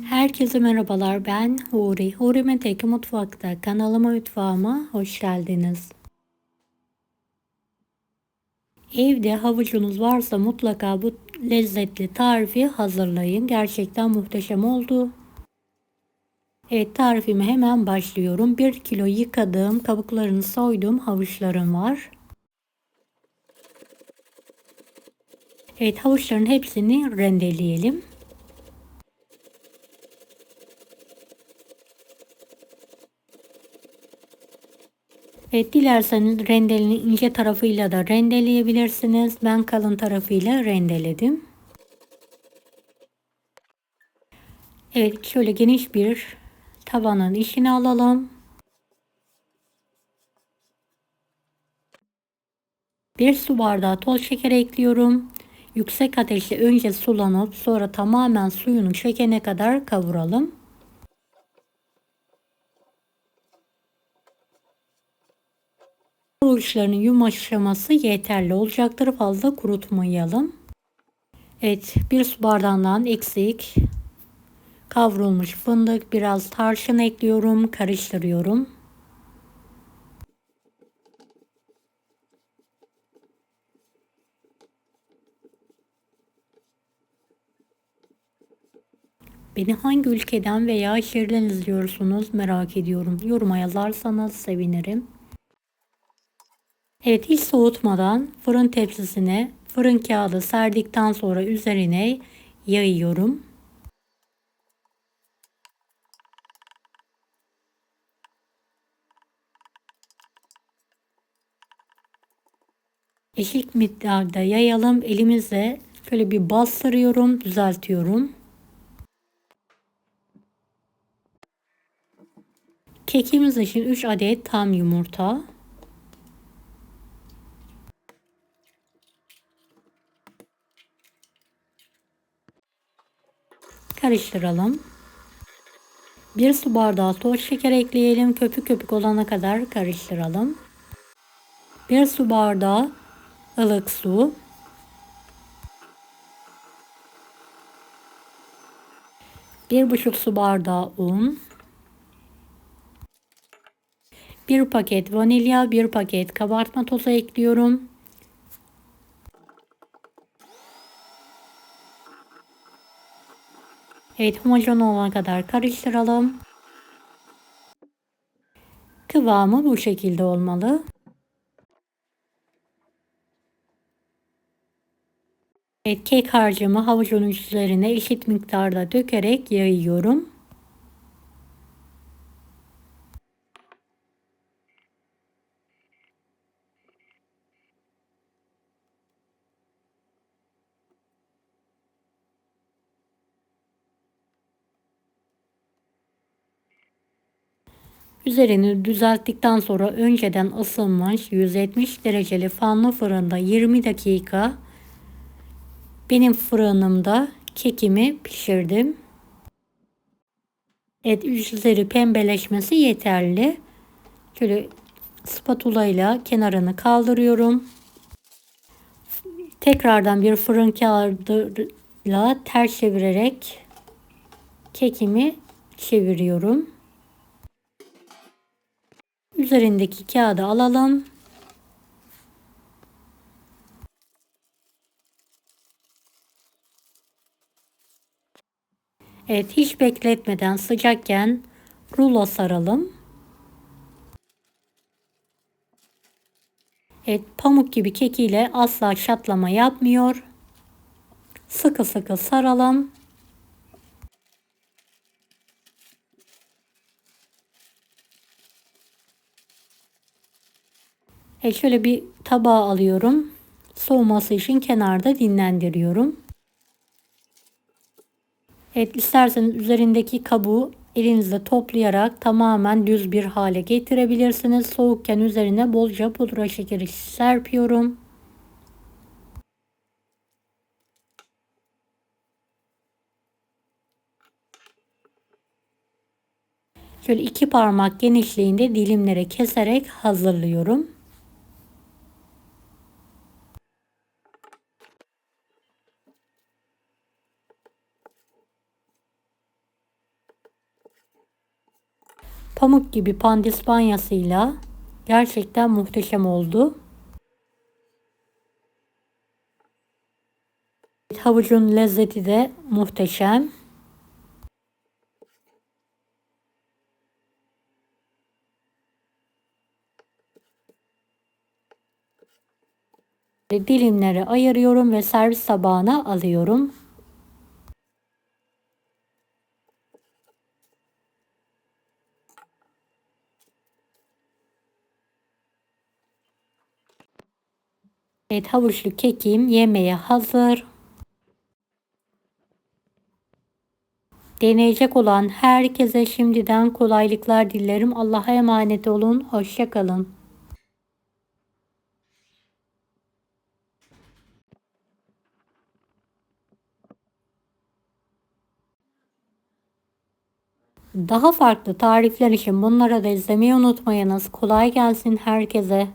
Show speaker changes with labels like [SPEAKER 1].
[SPEAKER 1] Herkese merhabalar, ben Huri. Huri Meteki Mutfak'ta mutfağıma hoş geldiniz. Evde havucunuz varsa mutlaka bu lezzetli tarifi hazırlayın. Gerçekten muhteşem oldu. Evet, tarifime hemen başlıyorum. 1 kilo yıkadığım, kabuklarını soyduğum havuçlarım var. Evet, havuçların hepsini rendeleyelim. Evet, dilerseniz rendelenin ince tarafıyla da rendeleyebilirsiniz. Ben kalın tarafıyla rendeledim. Evet, şöyle geniş bir tavanın içine alalım. Bir su bardağı toz şeker ekliyorum. Yüksek ateşte önce sulanıp sonra tamamen suyunu çekene kadar kavuralım. Havuçlarının yumuşaması yeterli olacaktır. Fazla kurutmayalım. Evet, bir su bardağından eksik kavrulmuş fındık, biraz tarçın ekliyorum, karıştırıyorum. Beni hangi ülkeden veya şehirden izliyorsunuz merak ediyorum. Yoruma yazarsanız sevinirim. Evet, hiç soğutmadan fırın tepsisine fırın kağıdı serdikten sonra üzerine yayıyorum. Eşit miktarda yayalım. Elimizle şöyle bir bastırıyorum, düzeltiyorum. Kekimiz için 3 adet tam yumurta. Karıştıralım. 1 su bardağı toz şeker ekleyelim. Köpük köpük olana kadar karıştıralım. 1 su bardağı ılık su. 1,5 su bardağı un. 1 paket vanilya, 1 paket kabartma tozu ekliyorum. Evet, homojen olana kadar karıştıralım. Kıvamı bu şekilde olmalı. Evet, kek harcımı havucun üzerine eşit miktarda dökerek yayıyorum. Üzerini düzelttikten sonra önceden ısınmış 170 dereceli fanlı fırında 20 dakika benim fırınımda kekimi pişirdim. Evet, üzeri pembeleşmesi yeterli. Şöyle spatula ile kenarını kaldırıyorum. Tekrardan bir fırın kağıdıyla ters çevirerek kekimi çeviriyorum. Üzerindeki kağıdı alalım. Evet, hiç bekletmeden sıcakken rulo saralım. Evet, pamuk gibi kekiyle asla çatlama yapmıyor. Sıkı sıkı saralım. Evet, şöyle bir tabağa alıyorum. Soğuması için kenarda dinlendiriyorum. Evet, isterseniz üzerindeki kabuğu elinizle toplayarak tamamen düz bir hale getirebilirsiniz. Soğukken üzerine bolca pudra şekeri serpiyorum. Şöyle 2 parmak genişliğinde dilimlere keserek hazırlıyorum. Pamuk gibi pandispanyasıyla gerçekten muhteşem oldu. Havucun lezzeti de muhteşem. Dilimleri ayırıyorum ve servis tabağına alıyorum. Evet, havuçlu kekim yemeğe hazır. Deneyecek olan herkese şimdiden kolaylıklar dilerim. Allah'a emanet olun. Hoşça kalın. Daha farklı tarifler için bunları da izlemeyi unutmayınız. Kolay gelsin herkese.